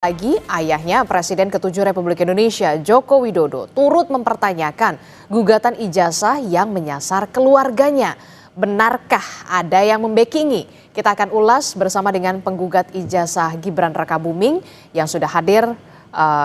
Lagi, ayahnya Presiden ke-7 Republik Indonesia, Joko Widodo, turut mempertanyakan gugatan ijazah yang menyasar keluarganya. Benarkah ada yang membackingi? Kita akan ulas bersama dengan penggugat ijazah Gibran Rakabuming yang sudah hadir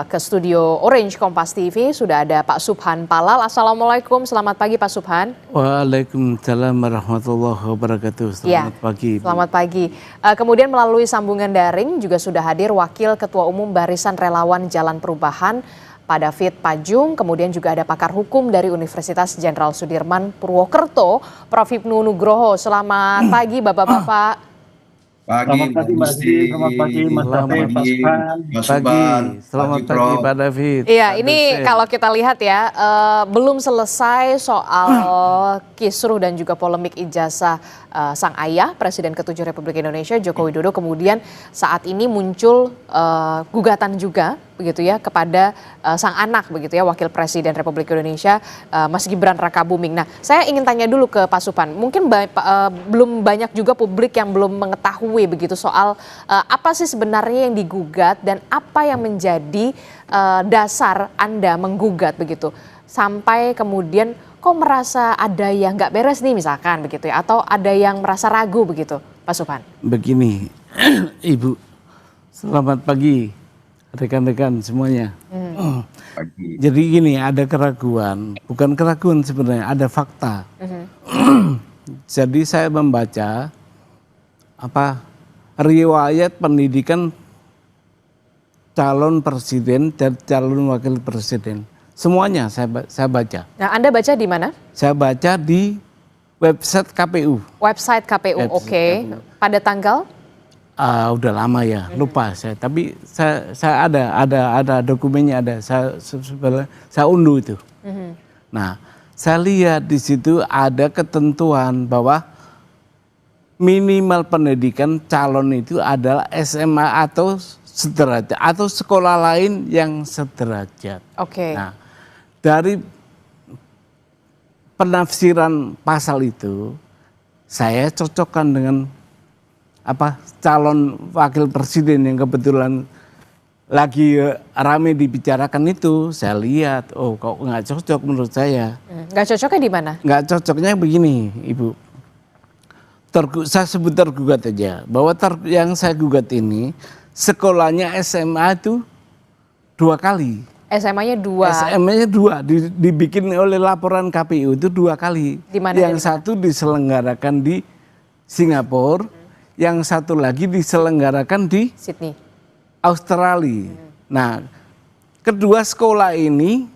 ke studio Orange Kompas TV. Sudah ada Pak Subhan Palal. Assalamualaikum, selamat pagi Pak Subhan. Waalaikumsalam warahmatullahi wabarakatuh. Selamat pagi. Selamat pagi. Kemudian melalui sambungan daring juga sudah hadir Wakil Ketua Umum Barisan Relawan Jalan Perubahan, Pak David Pajung. Kemudian juga ada pakar hukum dari Universitas Jenderal Sudirman Purwokerto, Prof. Hipnu Nugroho. Selamat pagi Bapak-Bapak. Selamat pagi Mbak Didi, selamat pagi Mas David, Pak Subhan. Selamat pagi Pak David. Iya, ini kalau kita lihat ya, belum selesai soal kisruh dan juga polemik ijazah sang ayah Presiden ke-7 Republik Indonesia Joko Widodo. Kemudian saat ini muncul gugatan juga begitu ya kepada sang anak begitu ya, Wakil Presiden Republik Indonesia Mas Gibran Rakabuming. Nah, saya ingin tanya dulu ke Pak Subhan. Mungkin belum banyak juga publik yang belum mengetahui begitu soal apa sih sebenarnya yang digugat dan apa yang menjadi dasar Anda menggugat begitu sampai kemudian kok merasa ada yang nggak beres nih misalkan begitu ya, atau ada yang merasa ragu begitu Pak Subhan. Begini Ibu, selamat pagi rekan-rekan semuanya. Jadi gini, ada keraguan, bukan keraguan sebenarnya, ada fakta. Jadi saya membaca riwayat pendidikan calon presiden dan calon wakil presiden. Semuanya saya baca. Nah, Anda baca di mana? Saya baca di website KPU. Website KPU, oke. Pada tanggal? Udah lama ya, lupa saya. Tapi saya ada dokumennya, ada. Saya unduh itu. Nah, saya lihat di situ ada ketentuan bahwa minimal pendidikan calon itu adalah SMA atau sederajat atau sekolah lain yang sederajat. Oke. Nah, dari penafsiran pasal itu saya cocokkan dengan calon wakil presiden yang kebetulan lagi rame dibicarakan itu. Saya lihat, oh kok nggak cocok menurut saya. Nggak cocoknya di mana? Nggak cocoknya begini, Ibu. Saya sebut tergugat aja, bahwa yang saya gugat ini sekolahnya SMA itu 2 kali. SMA-nya 2. SMA-nya 2, dibikin oleh laporan KPU itu 2 kali. Dimana, yang satu diselenggarakan di Singapura, yang satu lagi diselenggarakan di Sydney, Australia. Nah, kedua sekolah ini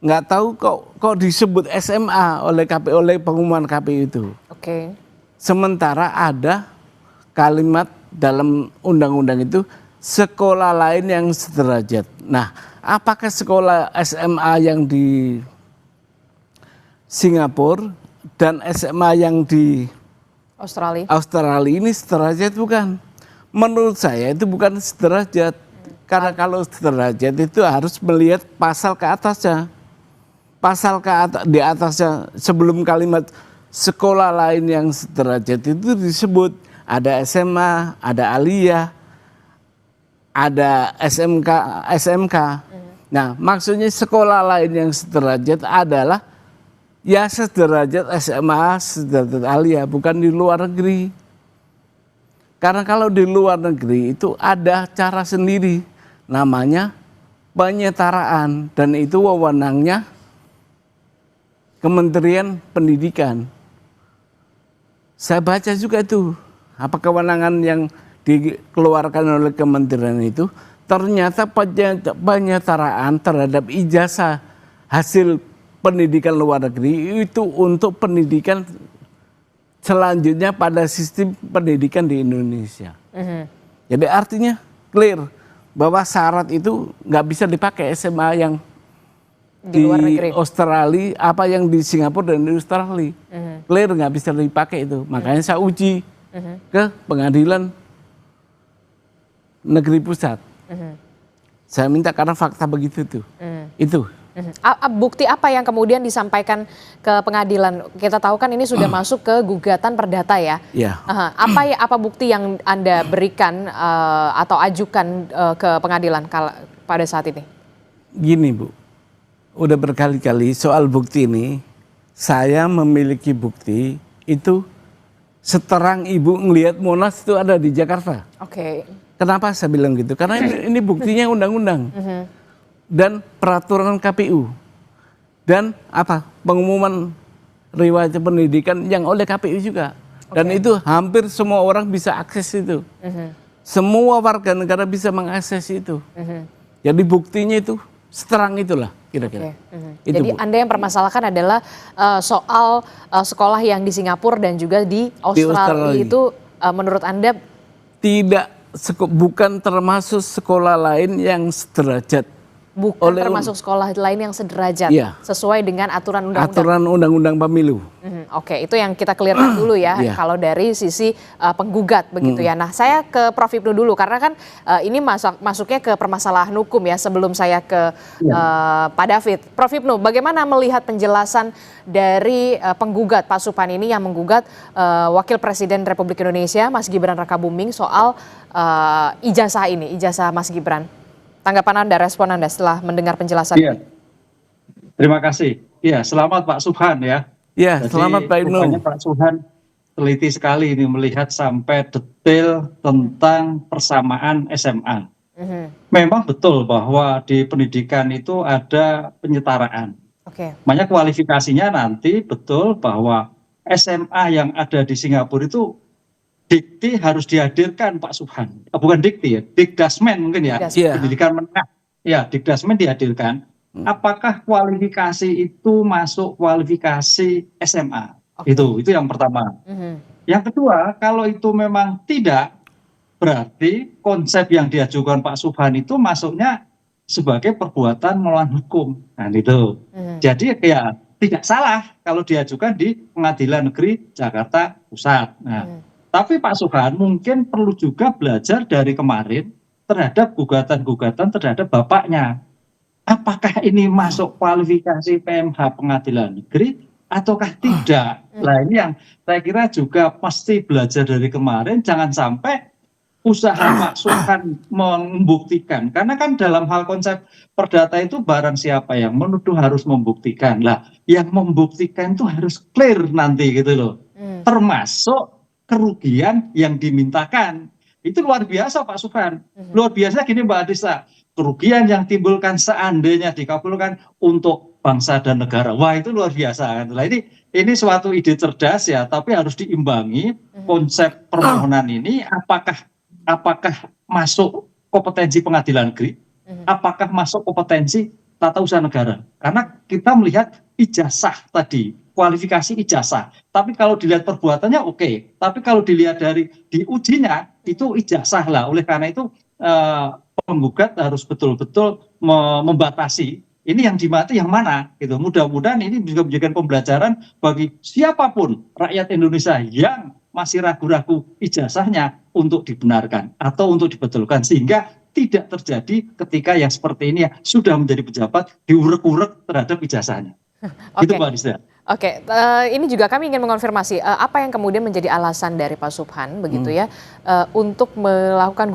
nggak tahu kok disebut SMA oleh pengumuman KPU itu. Oke. Sementara ada kalimat dalam undang-undang itu sekolah lain yang sederajat. Nah, apakah sekolah SMA yang di Singapura dan SMA yang di Australia ini sederajat bukan? Menurut saya itu bukan sederajat. Karena kalau sederajat itu harus melihat pasal ke atasnya. Pasal di atasnya sebelum kalimat sekolah lain yang sederajat itu disebut ada SMA, ada aliyah, ada SMK. Nah, maksudnya sekolah lain yang sederajat adalah ya sederajat SMA, sederajat aliyah, bukan di luar negeri. Karena kalau di luar negeri itu ada cara sendiri, namanya penyetaraan, dan itu wewenangnya Kementerian Pendidikan. Saya baca juga itu, apa kewenangan yang dikeluarkan oleh kementerian itu, ternyata penyetaraan terhadap ijazah hasil pendidikan luar negeri itu untuk pendidikan selanjutnya pada sistem pendidikan di Indonesia. Jadi artinya clear bahwa syarat itu nggak bisa dipakai SMA yang di luar negeri. Australia, apa yang di Singapura dan di Australia. Clear nggak bisa dipakai itu. Makanya saya uji ke pengadilan negeri pusat. Saya minta karena fakta begitu tuh. Itu Bukti apa yang kemudian disampaikan ke pengadilan? Kita tahu kan ini sudah masuk ke gugatan perdata ya. Ya. Apa bukti yang Anda berikan atau ajukan ke pengadilan pada saat ini? Gini Bu, udah berkali-kali soal bukti ini, saya memiliki bukti itu seterang Ibu ngelihat Monas itu ada di Jakarta. Oke. Kenapa saya bilang gitu? Karena ini buktinya undang-undang. Dan peraturan KPU dan pengumuman riwayat pendidikan yang oleh KPU juga, dan itu hampir semua orang bisa akses itu, semua warga negara bisa mengakses itu. Jadi buktinya itu seterang itulah kira-kira. Jadi Anda yang permasalahkan adalah soal sekolah yang di Singapura dan juga di Australia itu menurut Anda bukan termasuk sekolah lain yang sederajat. Bukan termasuk sekolah lain yang sederajat, sesuai dengan aturan undang-undang. Aturan undang-undang pemilu. Oke, itu yang kita clearkan dulu ya, kalau dari sisi penggugat begitu ya. Nah, saya ke Prof. Ibnu dulu, karena kan ini masuknya ke permasalahan hukum ya, sebelum saya ke Pak David. Prof. Ibnu, bagaimana melihat penjelasan dari penggugat Pak Suphan ini yang menggugat Wakil Presiden Republik Indonesia, Mas Gibran Rakabuming, soal ijazah ini, ijazah Mas Gibran? Tanggapan Anda, respon Anda setelah mendengar penjelasan ini. Terima kasih. Iya, selamat Pak Suphan ya. Iya, selamat Pak Ibnu. Pak Suphan teliti sekali ini melihat sampai detail tentang persamaan SMA. Memang betul bahwa di pendidikan itu ada penyetaraan. Makanya kualifikasinya nanti betul bahwa SMA yang ada di Singapura itu dikti harus dihadirkan Pak Suphan, bukan dikti ya, Dikdasmen mungkin ya, pendidikan menengah, ya Dikdasmen dihadirkan. Apakah kualifikasi itu masuk kualifikasi SMA? Itu yang pertama. Yang kedua, kalau itu memang tidak, berarti konsep yang diajukan Pak Suphan itu masuknya sebagai perbuatan melawan hukum. Nah itu. Jadi ya tidak salah kalau diajukan di Pengadilan Negeri Jakarta Pusat. Nah. Tapi Pak Suphan mungkin perlu juga belajar dari kemarin terhadap gugatan-gugatan terhadap bapaknya. Apakah ini masuk kualifikasi PMH Pengadilan Negeri ataukah tidak? Nah ini yang saya kira juga pasti belajar dari kemarin, jangan sampai usaha Pak Suphan membuktikan. Karena kan dalam hal konsep perdata itu barang siapa yang menuduh harus membuktikan. Lah yang membuktikan itu harus clear nanti gitu loh. Termasuk kerugian yang dimintakan. Itu luar biasa Pak Suphan. Luar biasa gini Mbak Adisa. Kerugian yang timbulkan seandainya dikabulkan untuk bangsa dan negara. Wah itu luar biasa. Nah, ini suatu ide cerdas ya, tapi harus diimbangi konsep permohonan ini apakah masuk kompetensi pengadilan negeri, apakah masuk kompetensi tata usaha negara. Karena kita melihat ijazah tadi, kualifikasi ijazah. Tapi kalau dilihat perbuatannya oke. Tapi kalau dilihat dari diujinya itu ijazah lah. Oleh karena itu penggugat harus betul-betul membatasi ini yang dimati yang mana gitu. Mudah-mudahan ini juga menjadikan pembelajaran bagi siapapun rakyat Indonesia yang masih ragu-ragu ijazahnya untuk dibenarkan atau untuk dibetulkan, sehingga tidak terjadi ketika yang seperti ini ya, sudah menjadi pejabat diurek-urek terhadap ijazahnya. Itu Mbak Adisa. Oke, ini juga kami ingin mengonfirmasi apa yang kemudian menjadi alasan dari Pak Suphan begitu ya untuk melakukan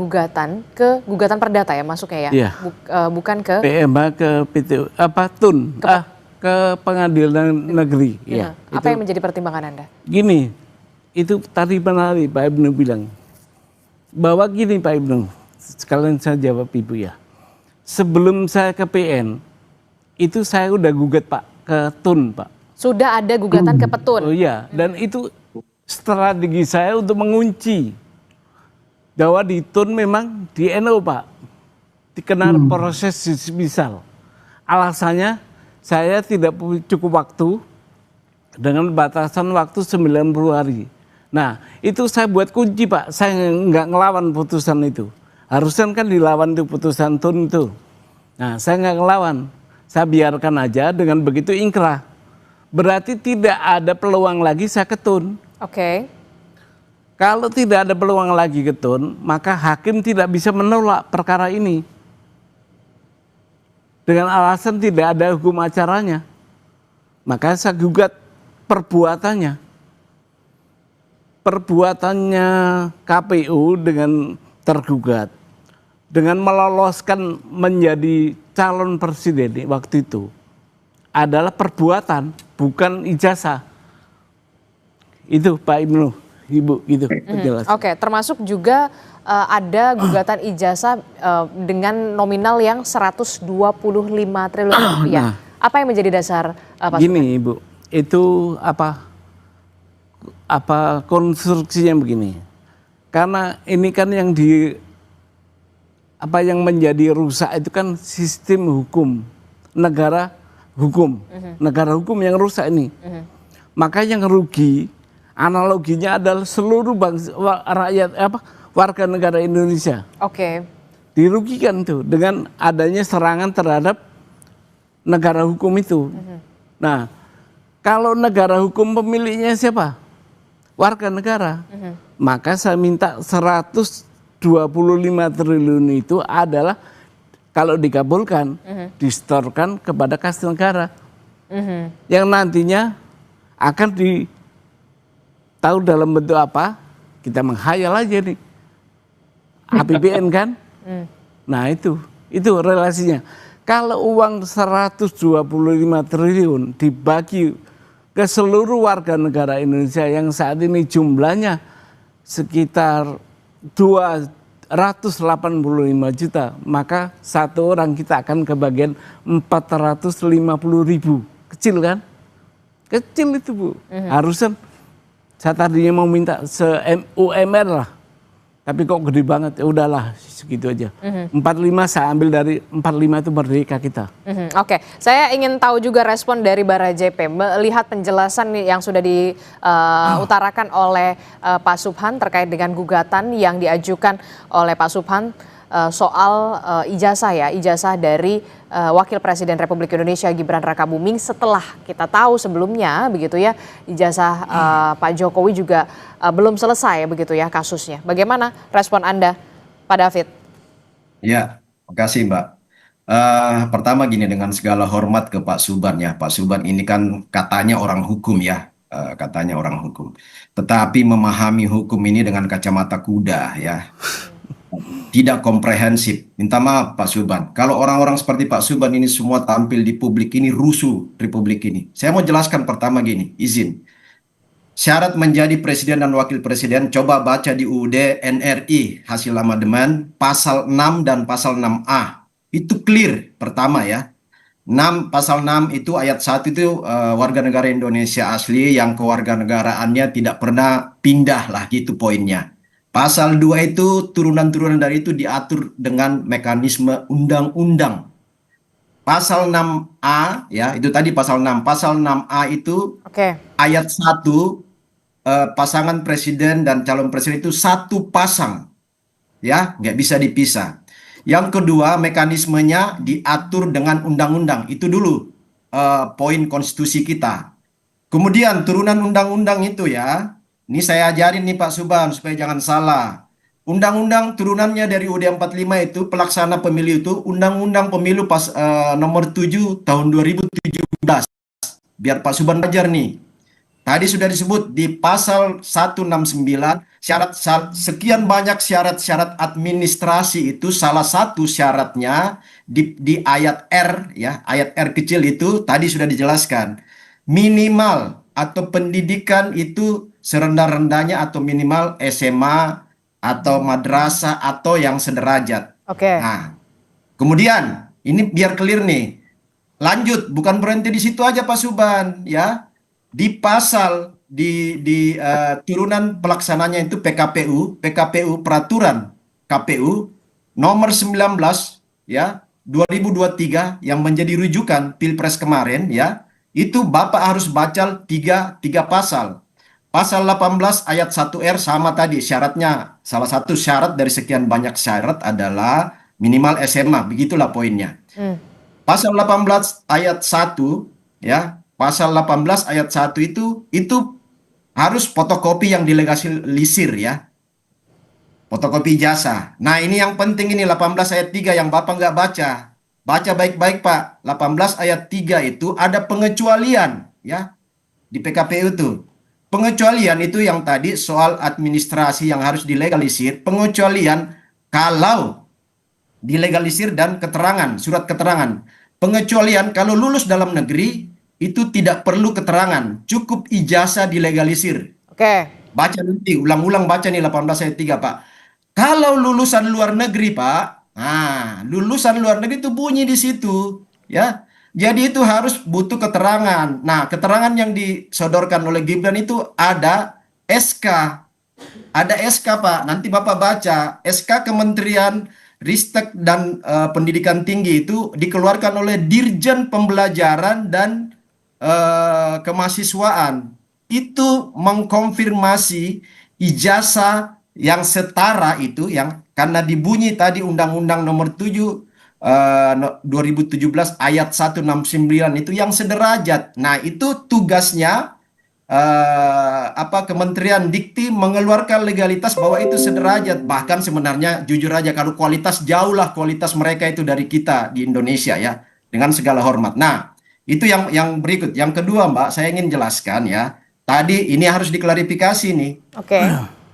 gugatan perdata ya masuknya ya, bukan ke PMH ke TUN ke Pengadilan Negeri. Apa yang menjadi pertimbangan Anda? Gini, itu tadi menarik Pak Ibnu bilang bahwa gini Pak Ibnu, sekalian saya jawab Ibu ya. Sebelum saya ke PN itu saya udah gugat Pak ke TUN Pak. Sudah ada gugatan ke Petun. Oh iya, dan itu strategi saya untuk mengunci bahwa di TUN memang di NU Pak dikenal proses misal. Alasannya saya tidak cukup waktu dengan batasan waktu 90 hari. Nah itu saya buat kunci Pak, saya nggak ngelawan putusan itu. Harusnya kan dilawan tuh putusan TUN itu. Nah saya nggak ngelawan, saya biarkan aja, dengan begitu ingkrah. Berarti tidak ada peluang lagi saya ke TUN. Oke. Kalau tidak ada peluang lagi ke TUN, maka hakim tidak bisa menolak perkara ini. dengan alasan tidak ada hukum acaranya. Maka saya gugat perbuatannya. Perbuatannya KPU dengan tergugat, dengan meloloskan menjadi calon presiden waktu itu, adalah perbuatan, bukan ijazah. Itu Pak Ibnu, Ibu, gitu penjelasan. Oke, termasuk juga ada gugatan ijazah dengan nominal yang 125 triliun rupiah. Apa yang menjadi dasar Pak Gini Subhan? Ibu, itu apa konstruksinya begini. Karena ini kan yang yang menjadi rusak itu kan sistem hukum, negara hukum. Negara hukum yang rusak ini. Maka yang rugi analoginya adalah seluruh bangsa, rakyat warga negara Indonesia. Oke. Dirugikan tuh dengan adanya serangan terhadap negara hukum itu. Nah, kalau negara hukum pemiliknya siapa? Warga negara. Maka saya minta 125 triliun itu adalah kalau dikabulkan disetorkan kepada kas negara. Yang nantinya akan tahu dalam bentuk apa? Kita menghayal aja nih. APBN kan? Nah, itu relasinya. Kalau uang 125 triliun dibagi ke seluruh warga negara Indonesia yang saat ini jumlahnya sekitar 285 juta, maka satu orang kita akan kebagian 450.000. Kecil kan? Kecil itu Bu. Harusnya saya tadinya mau minta UMR lah. Tapi kok gede banget, ya udahlah segitu aja. 45 saya ambil dari 45 itu merdeka kita. Oke, saya ingin tahu juga respon dari Bara JP melihat penjelasan yang sudah diutarakan oleh Pak Subhan terkait dengan gugatan yang diajukan oleh Pak Subhan soal ijazah dari Wakil Presiden Republik Indonesia Gibran Rakabuming, setelah kita tahu sebelumnya begitu ya ijazah Pak Jokowi juga belum selesai begitu ya kasusnya. Bagaimana respon Anda, Pak David? Ya, makasih Mbak. Pertama gini, dengan segala hormat ke Pak Subhan ya. Pak Subhan ini kan katanya orang hukum ya, katanya orang hukum. Tetapi memahami hukum ini dengan kacamata kuda ya. Tidak komprehensif. Minta maaf Pak Subhan. Kalau orang-orang seperti Pak Subhan ini semua tampil di publik ini, rusuh republik ini. Saya mau jelaskan pertama gini, izin. Syarat menjadi presiden dan wakil presiden, coba baca di UUD NRI hasil amandemen pasal 6 dan pasal 6A. Itu clear pertama ya. 6 pasal 6 itu ayat 1 itu warga negara Indonesia asli yang kewarganegaraannya tidak pernah pindah lah, gitu poinnya. Pasal 2 itu turunan-turunan dari itu diatur dengan mekanisme undang-undang. Pasal 6A ya, itu tadi pasal 6. Pasal 6A itu ayat 1, pasangan presiden dan calon presiden itu satu pasang. Ya, nggak bisa dipisah. Yang kedua, mekanismenya diatur dengan undang-undang. Itu dulu poin konstitusi kita. Kemudian turunan undang-undang itu ya, ini saya ajarin nih Pak Subhan supaya jangan salah. Undang-undang turunannya dari UUD 45 itu pelaksana pemilu itu Undang-Undang Pemilu nomor 7 tahun 2017. Biar Pak Subhan belajar nih. Tadi sudah disebut di pasal 169 sekian banyak syarat-syarat administrasi itu, salah satu syaratnya di ayat R ya, ayat R kecil itu tadi sudah dijelaskan. Minimal atau pendidikan itu serendah-rendahnya atau minimal SMA atau madrasah atau yang sederajat. Nah, kemudian ini biar clear nih. Lanjut, bukan berhenti di situ aja Pak Subhan ya. Di pasal turunan pelaksananya itu PKPU peraturan KPU nomor 19 ya 2023 yang menjadi rujukan Pilpres kemarin ya. Itu Bapak harus baca tiga pasal. Pasal 18 ayat 1R sama tadi syaratnya. Salah satu syarat dari sekian banyak syarat adalah minimal SMA. Begitulah poinnya. Pasal 18 ayat 1 ya. Pasal 18 ayat 1 itu harus fotokopi yang dilegalisir ya. Fotokopi ijazah. Nah ini yang penting ini 18 ayat 3 yang Bapak nggak baca. Baca baik-baik Pak, 18 ayat 3 itu ada pengecualian ya di PKPU itu. Pengecualian itu yang tadi soal administrasi yang harus dilegalisir, pengecualian kalau dilegalisir dan keterangan, surat keterangan. Pengecualian kalau lulus dalam negeri itu tidak perlu keterangan, cukup ijazah dilegalisir. Oke. Baca nanti, ulang-ulang baca nih 18 ayat 3 Pak. Kalau lulusan luar negeri Pak, nah lulusan luar negeri itu bunyi di situ ya. Jadi itu harus butuh keterangan. Nah, keterangan yang disodorkan oleh Gibran itu ada SK. Ada SK Pak, nanti Bapak baca. SK Kementerian Ristek dan Pendidikan Tinggi itu dikeluarkan oleh Dirjen Pembelajaran dan Kemahasiswaan. Itu mengkonfirmasi ijazah yang setara itu yang karena dibunyi tadi Undang-Undang Nomor 7 2017 ayat 169 itu yang sederajat. Nah, itu tugasnya Kementerian Dikti mengeluarkan legalitas bahwa itu sederajat. Bahkan sebenarnya jujur aja kalau kualitas jauhlah kualitas mereka itu dari kita di Indonesia ya, dengan segala hormat. Nah, itu yang berikut. Yang kedua, Mbak, saya ingin jelaskan ya. Tadi ini harus diklarifikasi nih. Oke.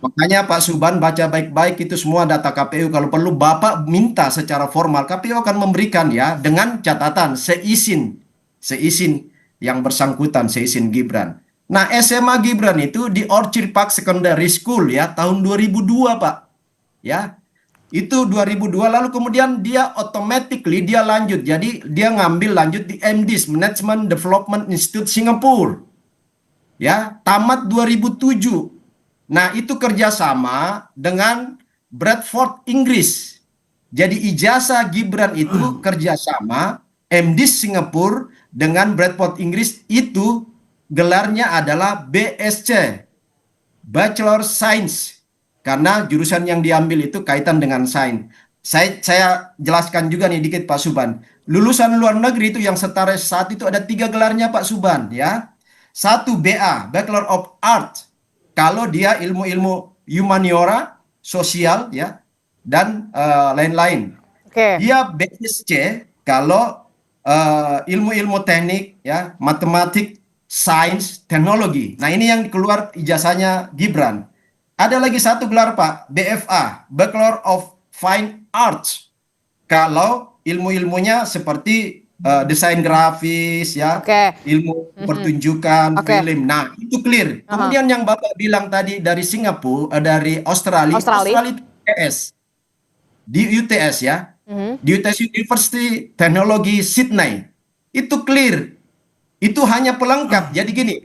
Makanya Pak Suban baca baik-baik itu semua data KPU. Kalau perlu Bapak minta secara formal, KPU akan memberikan ya dengan catatan seizin yang bersangkutan, seizin Gibran. Nah, SMA Gibran itu di Orchard Park Secondary School ya tahun 2002 Pak. Ya. Itu 2002 lalu kemudian dia automatically dia lanjut. Jadi dia ngambil lanjut di MDiS Management Development Institute Singapura. Ya, tamat 2007. Nah, itu kerjasama dengan Bradford, Inggris. Jadi ijazah Gibran itu kerjasama MDiS Singapura dengan Bradford, Inggris itu gelarnya adalah BSc, Bachelor Science. Karena jurusan yang diambil itu kaitan dengan sains. Saya jelaskan juga nih dikit Pak Suban. Lulusan luar negeri itu yang setara saat itu ada 3 gelarnya Pak Suban ya. 1 BA, Bachelor of Arts. Kalau dia ilmu-ilmu humaniora, sosial ya, dan lain-lain. Dia BSc kalau ilmu-ilmu teknik ya, matematik, sains, teknologi. Nah, ini yang keluar ijazahnya Gibran. Ada lagi 1 gelar Pak, BFA, Bachelor of Fine Arts. Kalau ilmu-ilmunya seperti desain grafis ya, ilmu pertunjukan, film. Nah, itu clear. Kemudian yang Bapak bilang tadi dari Singapura, dari Australia itu UTS. Di UTS ya. Di UTS University Teknologi Sydney. Itu clear. Itu hanya pelengkap. Jadi gini,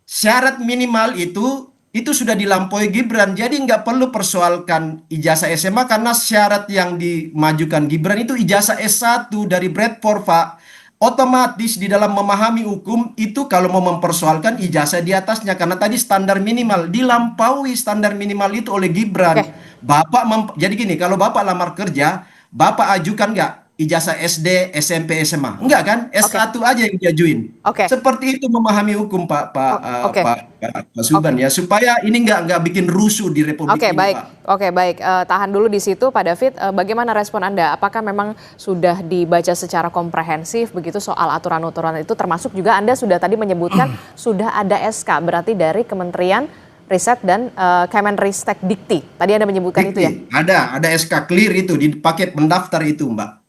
syarat minimal itu sudah dilampaui Gibran. Jadi nggak perlu persoalkan ijazah SMA karena syarat yang dimajukan Gibran itu ijazah S1 dari Bradford, Pak. Otomatis di dalam memahami hukum itu kalau mau mempersoalkan ijazah di atasnya karena tadi standar minimal dilampaui standar minimal itu oleh Gibran. Jadi gini, kalau Bapak lamar kerja, Bapak ajukan nggak ijazah SD, SMP, SMA? Enggak kan? S1 aja yang diajuin. Seperti itu memahami hukum Pak Suban ya, supaya ini nggak bikin rusuh di Republik ini, baik. Pak. Baik. Tahan dulu di situ Pak David. Bagaimana respon Anda? Apakah memang sudah dibaca secara komprehensif begitu soal aturan-aturan itu, termasuk juga Anda sudah tadi menyebutkan sudah ada SK berarti dari Kementerian Riset dan Kemenristek Dikti. Tadi Anda menyebutkan Dikti. Itu ya? Ada SK clear itu di paket pendaftar itu, Mbak.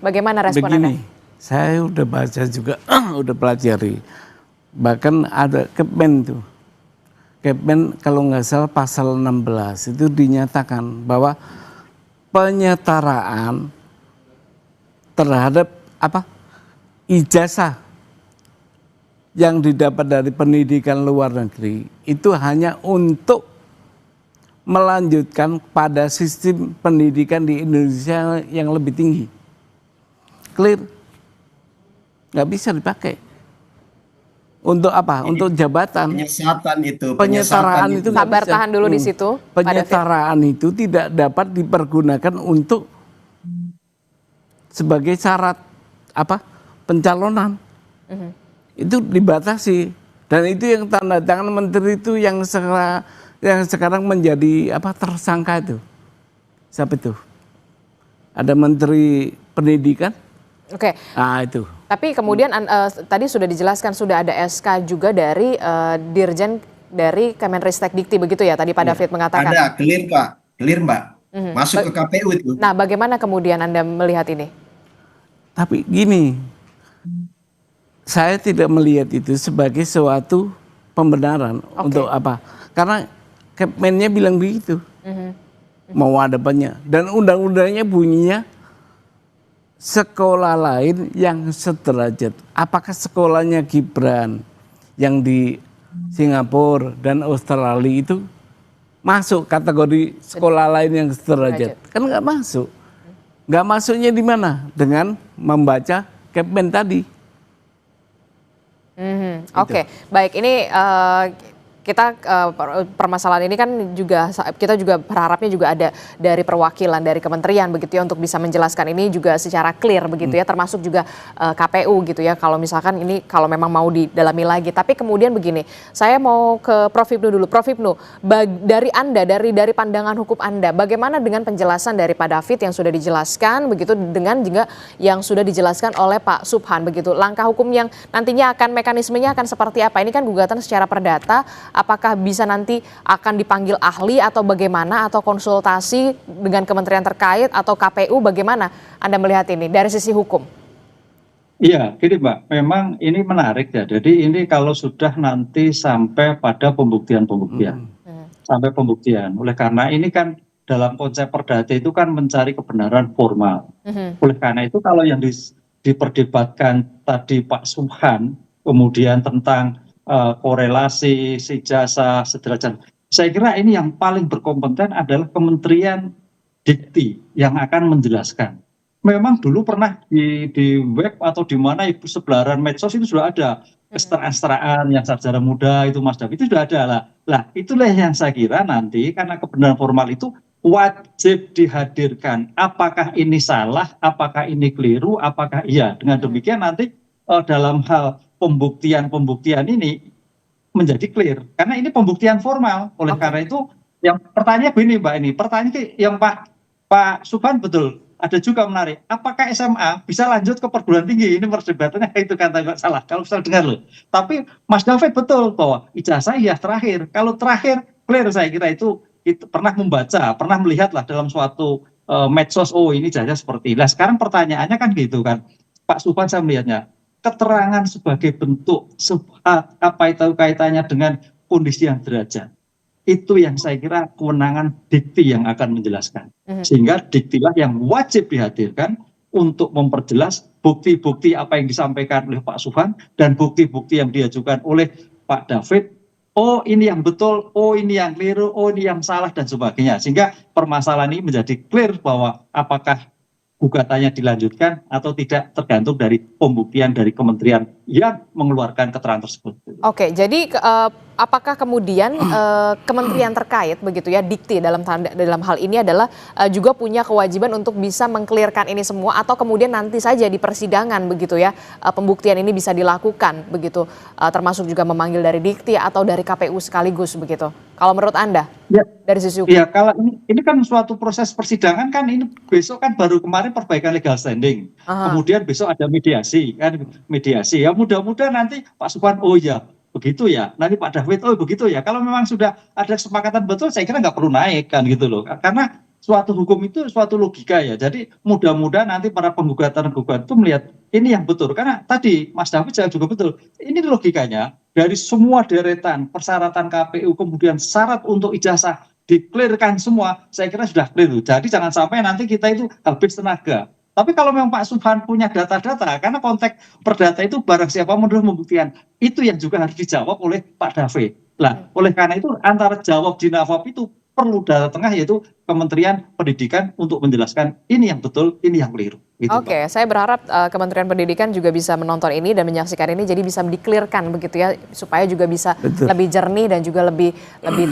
Bagaimana respon Anda? Saya udah baca juga, udah pelajari. Bahkan ada Kemen tuh. Kemen kalau nggak salah pasal 16 itu dinyatakan bahwa penyetaraan terhadap ijazah yang didapat dari pendidikan luar negeri itu hanya untuk melanjutkan pada sistem pendidikan di Indonesia yang lebih tinggi. Clear? Nggak bisa dipakai. Untuk apa? Untuk jabatan. Penyetaraan itu sabar tahan dulu di situ. Penyetaraan itu tidak dapat dipergunakan untuk sebagai syarat pencalonan. Itu dibatasi, dan itu yang tanda tangan menteri itu yang sekarang menjadi tersangka itu. Siapa itu? Ada menteri pendidikan Oke. Nah itu. Tapi kemudian tadi sudah dijelaskan sudah ada SK juga dari Dirjen dari Kemenristek Dikti begitu ya tadi Pak David mengatakan. Ada, clear Pak, clear Mbak. Masuk ke KPU itu. Nah, bagaimana kemudian Anda melihat ini? Tapi gini, saya tidak melihat itu sebagai suatu pembenaran. Untuk apa? Karena Kemennya bilang begitu. Mau ada banyak. Dan undang-undangnya bunyinya sekolah lain yang sederajat. Apakah sekolahnya Gibran yang di Singapura dan Australia itu masuk kategori sekolah lain yang sederajat? Kan nggak masuk. Nggak masuknya di mana? Dengan membaca Kemen tadi. Oke, baik. Ini kita permasalahan ini kan juga kita juga berharapnya juga ada dari perwakilan dari kementerian begitu ya untuk bisa menjelaskan ini juga secara clear begitu ya, termasuk juga KPU gitu ya, kalau misalkan ini kalau memang mau didalami lagi. Tapi kemudian begini, saya mau ke Prof. Hipnu dulu. Prof. Hipnu, dari Anda, dari pandangan hukum Anda, bagaimana dengan penjelasan dari Pak David yang sudah dijelaskan begitu dengan juga yang sudah dijelaskan oleh Pak Subhan begitu, langkah hukum yang nantinya akan mekanismenya akan seperti apa? Ini kan gugatan secara perdata. Apakah bisa nanti akan dipanggil ahli atau bagaimana, atau konsultasi dengan kementerian terkait atau KPU, bagaimana Anda melihat ini dari sisi hukum? Iya, gini Mbak, memang ini menarik ya. Jadi ini kalau sudah nanti sampai pada pembuktian. Sampai pembuktian. Oleh karena ini kan dalam konsep perdata itu kan mencari kebenaran formal. Oleh karena itu kalau yang diperdebatkan tadi Pak Subhan, kemudian tentang korelasi ijazah sederajat. Saya kira ini yang paling berkompeten adalah Kementerian Dikti yang akan menjelaskan. Memang dulu pernah di web atau di mana ibu sebelaran medsos itu sudah ada kesetaraan yang sarjana muda itu Mas David itu sudah ada lah. Lah itulah yang saya kira nanti karena kebenaran formal itu wajib dihadirkan. Apakah ini salah, apakah ini keliru, apakah iya. Dengan demikian nanti dalam hal pembuktian ini menjadi clear karena ini pembuktian formal. Oleh karena itu yang pertanyaan begini Mbak, ini pertanyaan yang Pak Subhan betul ada juga menarik, apakah SMA bisa lanjut ke perguruan tinggi? Ini perdebatannya itu kata nggak salah kalau saya dengar loh. Tapi Mas David betul bahwa ijazah ya terakhir, kalau terakhir clear. Saya kira itu pernah membaca, pernah melihat lah dalam suatu medsos, oh ini ijazah seperti ini. Nah sekarang pertanyaannya kan gitu kan Pak Subhan, saya melihatnya keterangan sebagai bentuk apa itu kaitannya dengan kondisi yang derajat. Itu yang saya kira kewenangan dikti yang akan menjelaskan. Sehingga diktilah yang wajib dihadirkan untuk memperjelas bukti-bukti apa yang disampaikan oleh Pak Subhan dan bukti-bukti yang diajukan oleh Pak David. Oh ini yang betul, oh ini yang keliru, oh ini yang salah dan sebagainya. Sehingga permasalahan ini menjadi clear bahwa apakah gugatannya dilanjutkan atau tidak tergantung dari pembuktian dari kementerian yang mengeluarkan keterangan tersebut. Oke, jadi apakah kemudian kementerian terkait begitu ya, dikti dalam hal ini adalah juga punya kewajiban untuk bisa mengklirkan ini semua, atau kemudian nanti saja di persidangan begitu ya pembuktian ini bisa dilakukan begitu, termasuk juga memanggil dari dikti atau dari KPU sekaligus begitu? Kalau menurut Anda ya, dari sisi hukum? Ya kalau ini kan suatu proses persidangan kan, ini besok kan baru kemarin perbaikan legal standing, kemudian besok ada mediasi kan, mediasi ya mudah-mudahan nanti Pak Subhan oh ya begitu ya, nanti Pak David oh begitu ya. Kalau memang sudah ada kesepakatan betul, saya kira nggak perlu naik kan gitu loh, karena suatu hukum itu suatu logika ya. Jadi mudah-mudahan nanti para penggugat itu melihat ini yang betul, karena tadi Mas David juga betul, ini logikanya dari semua deretan persyaratan KPU kemudian syarat untuk ijazah diklirkan semua, saya kira sudah clear. Jadi jangan sampai nanti kita itu habis tenaga. Tapi kalau memang Pak Subhan punya data-data, karena konteks perdata itu barang siapa menurut pembuktian, itu yang juga harus dijawab oleh Pak David. Lah, oleh karena itu antara jawab di Nafap itu perlu data tengah, yaitu Kementerian Pendidikan untuk menjelaskan ini yang betul, ini yang keliru. Gitu, Oke, saya berharap Kementerian Pendidikan juga bisa menonton ini dan menyaksikan ini, jadi bisa diklirkan begitu ya, supaya juga bisa lebih jernih dan juga lebih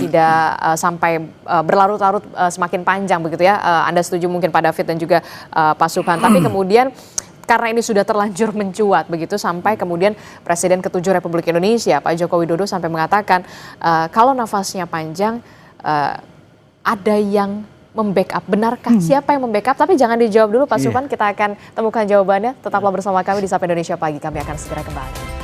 tidak sampai berlarut-larut semakin panjang begitu ya. Anda setuju mungkin Pak David dan juga Pak Subhan. Tapi kemudian karena ini sudah terlanjur mencuat begitu sampai kemudian Presiden ke-7 Republik Indonesia Pak Joko Widodo sampai mengatakan kalau nafasnya panjang ada yang membackup. Benarkah? Siapa yang membackup? Tapi jangan dijawab dulu Pak Subhan, kita akan temukan jawabannya. Tetaplah bersama kami di Sapa Indonesia Pagi, kami akan segera kembali.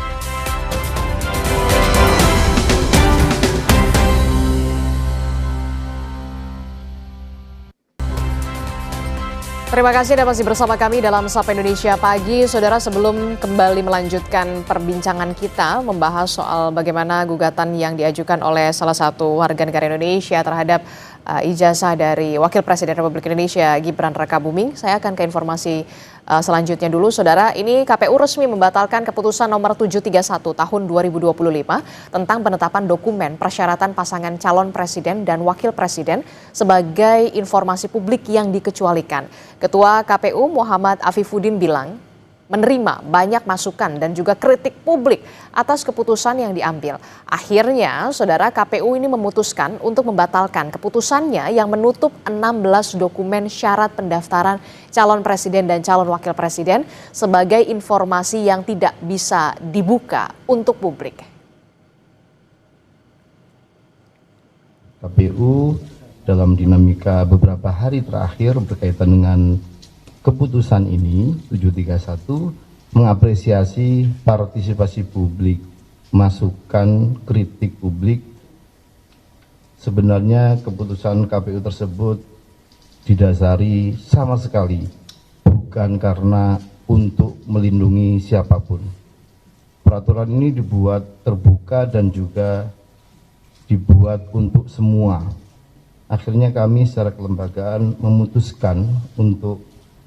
Terima kasih Anda masih bersama kami dalam Sapa Indonesia Pagi. Saudara, sebelum kembali melanjutkan perbincangan kita membahas soal bagaimana gugatan yang diajukan oleh salah satu warga negara Indonesia terhadap ijazah dari Wakil Presiden Republik Indonesia Gibran Rakabuming, saya akan ke informasi selanjutnya dulu. Saudara, ini KPU resmi membatalkan keputusan nomor 731 tahun 2025 tentang penetapan dokumen persyaratan pasangan calon presiden dan wakil presiden sebagai informasi publik yang dikecualikan. Ketua KPU Muhammad Afifuddin bilang menerima banyak masukan dan juga kritik publik atas keputusan yang diambil. Akhirnya, saudara, KPU ini memutuskan untuk membatalkan keputusannya yang menutup 16 dokumen syarat pendaftaran calon presiden dan calon wakil presiden sebagai informasi yang tidak bisa dibuka untuk publik. KPU dalam dinamika beberapa hari terakhir berkaitan dengan keputusan ini 731 mengapresiasi partisipasi publik, masukan kritik publik. Sebenarnya keputusan KPU tersebut didasari sama sekali bukan karena untuk melindungi siapapun. Peraturan ini dibuat terbuka dan juga dibuat untuk semua. Akhirnya kami secara kelembagaan memutuskan untuk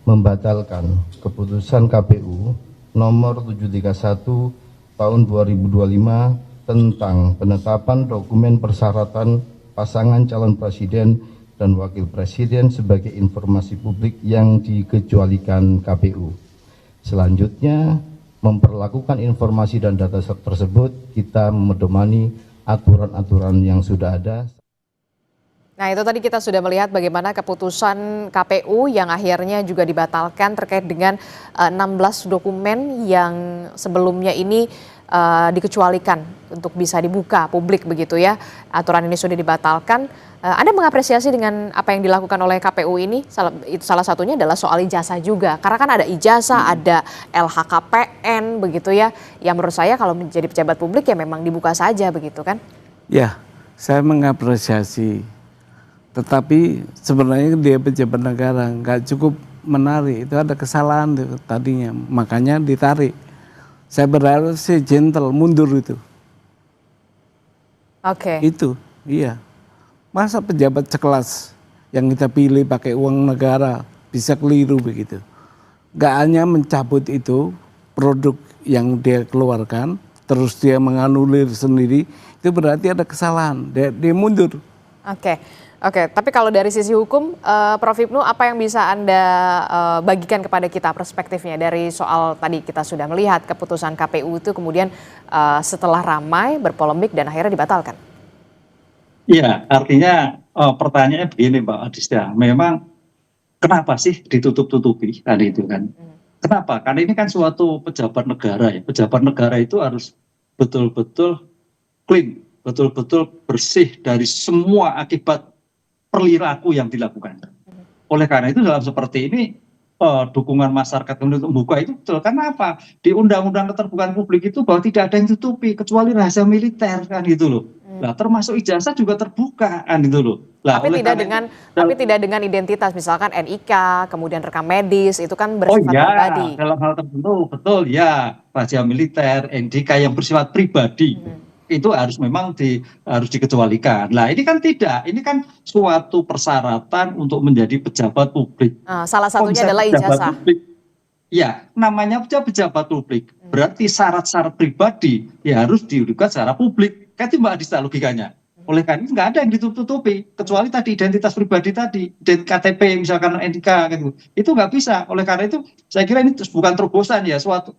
membatalkan keputusan KPU nomor 731 tahun 2025 tentang penetapan dokumen persyaratan pasangan calon presiden dan wakil presiden sebagai informasi publik yang dikecualikan KPU. Selanjutnya, memperlakukan informasi dan data tersebut kita memedomani aturan-aturan yang sudah ada. Nah, itu tadi kita sudah melihat bagaimana keputusan KPU yang akhirnya juga dibatalkan terkait dengan 16 dokumen yang sebelumnya ini dikecualikan untuk bisa dibuka publik begitu ya. Aturan ini sudah dibatalkan. Anda mengapresiasi dengan apa yang dilakukan oleh KPU ini? Salah satunya adalah soal ijazah juga. Karena kan ada ijazah, ada LHKPN begitu ya. Yang menurut saya kalau menjadi pejabat publik ya memang dibuka saja begitu kan? Ya, saya mengapresiasi. Tetapi sebenarnya dia pejabat negara, nggak cukup menarik. Itu ada kesalahan tadinya, makanya ditarik. Saya berharap sih gentle, mundur itu. Oke. Itu, iya. Masa pejabat sekelas yang kita pilih pakai uang negara bisa keliru begitu. Nggak hanya mencabut itu, produk yang dia keluarkan, terus dia menganulir sendiri, itu berarti ada kesalahan, dia mundur. Oke, tapi kalau dari sisi hukum, Prof. Hipnu, apa yang bisa Anda bagikan kepada kita perspektifnya dari soal tadi kita sudah melihat keputusan KPU itu kemudian setelah ramai, berpolemik dan akhirnya dibatalkan? Iya, artinya pertanyaannya begini Mbak Adista, memang kenapa sih ditutup-tutupi tadi itu kan? Kenapa? Karena ini kan suatu pejabat negara ya, pejabat negara itu harus betul-betul clean, betul-betul bersih dari semua akibat perilaku yang dilakukan. Oleh karena itu dalam seperti ini dukungan masyarakat untuk membuka itu betul. Karena apa? Di Undang-Undang Keterbukaan Publik itu bahwa tidak ada yang ditutupi kecuali rahasia militer kan gitu loh. Nah, termasuk ijazah juga terbuka kan gitu loh. Lah, tapi tidak dengan identitas, misalkan NIK, kemudian rekam medis itu kan bersifat pribadi. Dalam hal tertentu betul ya, rahasia militer, NIK yang bersifat pribadi. Itu harus memang harus dikecualikan. Nah, ini kan tidak, ini kan suatu persyaratan untuk menjadi pejabat publik. Salah satunya adalah ijazah. Ya, namanya pejabat publik. Berarti syarat-syarat pribadi ya harus diurukan secara publik. Kan itu Mbak Adista logikanya. Oleh karena itu nggak ada yang ditutupi, kecuali tadi identitas pribadi tadi, KTP misalkan NIK gitu. Itu nggak bisa. Oleh karena itu saya kira ini bukan terobosan ya, suatu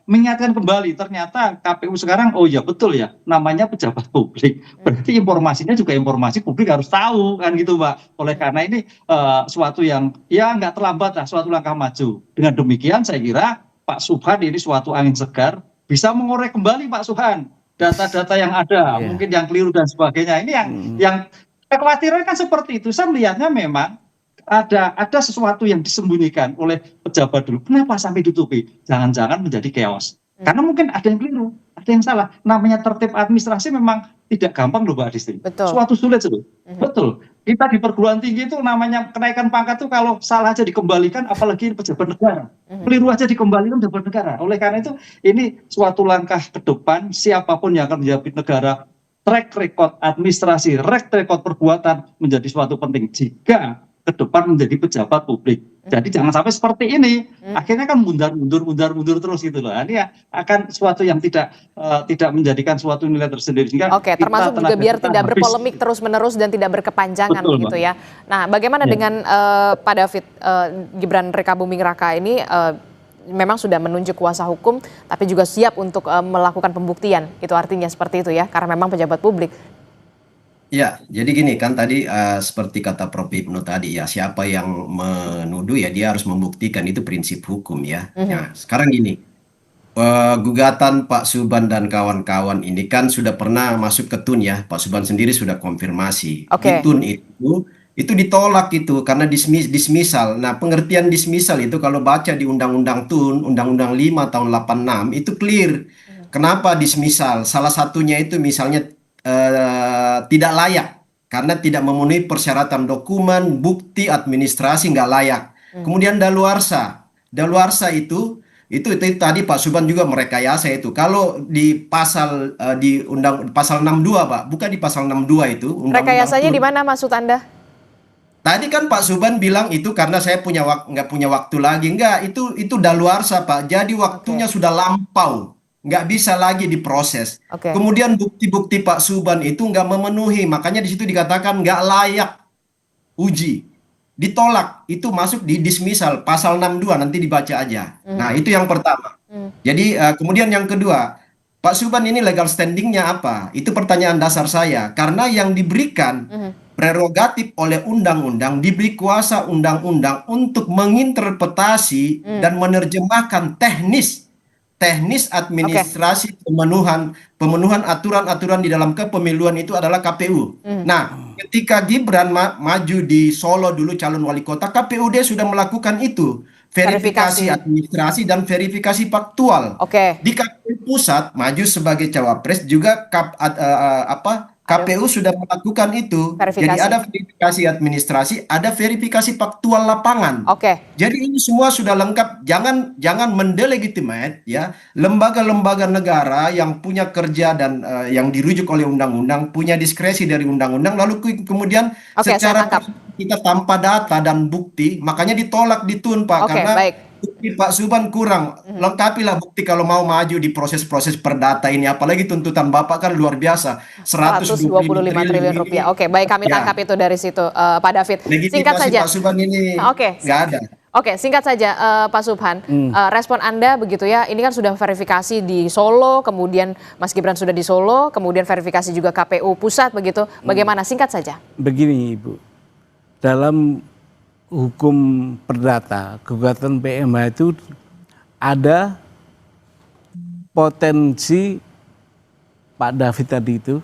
mengingatkan kembali ternyata KPU sekarang oh ya betul ya, namanya pejabat publik. Berarti informasinya juga informasi publik harus tahu kan gitu Mbak. Oleh karena ini suatu yang ya nggak terlambat lah, suatu langkah maju. Dengan demikian saya kira Pak Subhan ini suatu angin segar bisa mengorek kembali Pak Subhan data-data yang ada, mungkin yang keliru dan sebagainya. Ini yang kekhawatiran kan seperti itu. Saya melihatnya memang ada sesuatu yang disembunyikan oleh pejabat dulu. Kenapa sampai ditutupi? Jangan-jangan menjadi chaos. Karena mungkin ada yang keliru, ada yang salah. Namanya tertib administrasi memang tidak gampang loh Mbak Adisti. Betul. Suatu sulit loh. Betul. Kita di perguruan tinggi itu namanya kenaikan pangkat tuh kalau salah aja dikembalikan, apalagi pejabat negara. Keliru aja dikembalikan pejabat negara. Oleh karena itu ini suatu langkah ke depan siapapun yang akan menjabat negara, track record administrasi, track record perbuatan menjadi suatu penting jika ke depan menjadi pejabat publik. Jadi jangan sampai seperti ini. Akhirnya kan mundur terus gitu loh. Ini akan suatu yang tidak menjadikan suatu nilai tersendiri. Oke, termasuk juga biar tidak berpolemik terus-menerus dan tidak berkepanjangan. Betul, gitu ya. Nah, bagaimana dengan Pak David, Gibran Rekabuming Raka ini memang sudah menunjuk kuasa hukum, tapi juga siap untuk melakukan pembuktian. Itu artinya seperti itu ya, karena memang pejabat publik. Ya, jadi gini kan tadi seperti kata Prof. Ibnu tadi ya, siapa yang menuduh ya dia harus membuktikan, itu prinsip hukum ya. Nah, sekarang gini, gugatan Pak Subhan dan kawan-kawan ini kan sudah pernah masuk ke TUN ya, Pak Subhan sendiri sudah konfirmasi. Di TUN itu ditolak itu karena dismisal. Nah, pengertian dismisal itu kalau baca di Undang-Undang TUN, Undang-Undang 5 tahun 86 itu clear. Kenapa dismisal? Salah satunya itu misalnya tidak layak karena tidak memenuhi persyaratan dokumen, bukti, administrasi, nggak layak. Kemudian daluarsa itu tadi Pak Subhan juga merekayasa itu. Kalau di pasal di pasal 62 Pak, bukan di pasal 62 itu. Rekayasanya di mana maksud Anda? Tadi kan Pak Subhan bilang itu karena saya nggak punya waktu lagi. Enggak, itu daluarsa Pak. Jadi waktunya sudah lampau. Nggak bisa lagi diproses. Kemudian bukti-bukti Pak Subhan itu nggak memenuhi, makanya di situ dikatakan nggak layak uji, ditolak, itu masuk di dismisal pasal 62, nanti dibaca aja. Nah itu yang pertama. Jadi kemudian yang kedua, Pak Subhan ini legal standingnya apa? Itu pertanyaan dasar saya, karena yang diberikan prerogatif oleh undang-undang, diberi kuasa undang-undang untuk menginterpretasi dan menerjemahkan teknis administrasi pemenuhan aturan-aturan di dalam kepemiluan itu adalah KPU. Nah, ketika Gibran maju di Solo dulu calon wali kota, KPUD sudah melakukan itu, verifikasi administrasi dan verifikasi faktual. Di KPU pusat maju sebagai cawapres juga KPU sudah melakukan itu. Jadi ada verifikasi administrasi, ada verifikasi faktual lapangan. Jadi ini semua sudah lengkap. Jangan mendelegitimate ya lembaga-lembaga negara yang punya kerja dan yang dirujuk oleh undang-undang, punya diskresi dari undang-undang, lalu kemudian secara kita tanpa data dan bukti, makanya ditolak di TUN Pak, karena bukti Pak Subhan kurang. Lengkapilah bukti kalau mau maju di proses-proses perdata ini, apalagi tuntutan Bapak kan luar biasa, 125 triliun rupiah. Oke, baik, kami tangkap itu dari situ, Pak David. Singkat saja. Pak Subhan ini nggak ada. Singkat saja Pak Subhan, respon Anda begitu ya, ini kan sudah verifikasi di Solo, kemudian Mas Gibran sudah di Solo, kemudian verifikasi juga KPU pusat begitu, bagaimana? Singkat saja. Begini Ibu, dalam hukum perdata, gugatan PMH itu ada potensi Pak David tadi itu,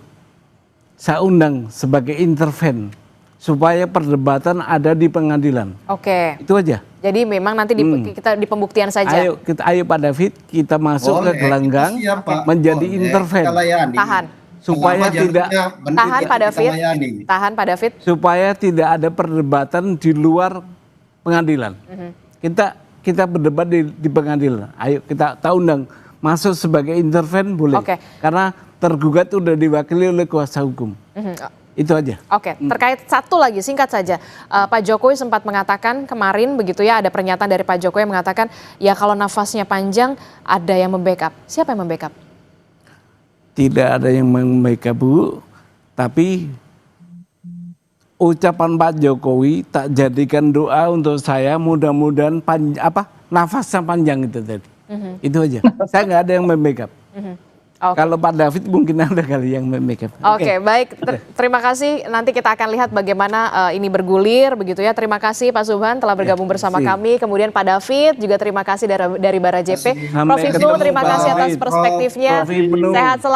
saya undang sebagai interven supaya perdebatan ada di pengadilan. Itu aja. Jadi memang nanti kita di pembuktian saja. Ayo Pak David, kita masuk ke gelanggang menjadi interven. Supaya tidak tahan Pak David, supaya tidak ada perdebatan di luar pengadilan. Kita berdebat di pengadilan. Ayo kita undang masuk sebagai interven boleh. Karena tergugat sudah diwakili oleh kuasa hukum. Itu aja. Terkait satu lagi singkat saja, Pak Jokowi sempat mengatakan kemarin begitu ya, ada pernyataan dari Pak Jokowi yang mengatakan ya kalau nafasnya panjang ada yang membackup. Siapa yang membackup? Tidak ada yang membackup Bu, tapi ucapan Pak Jokowi tak jadikan doa untuk saya, mudah-mudahan nafasnya panjang itu tadi. Itu aja. Saya nggak ada yang membackup. Kalau Pak David mungkin ada kali yang membackup. Baik. Terima kasih. Nanti kita akan lihat bagaimana ini bergulir begitu ya. Terima kasih Pak Subhan telah bergabung bersama kami. Kemudian Pak David juga terima kasih dari Bara JP. Prof. Ibnu terima kasih atas perspektifnya. Sehat selalu.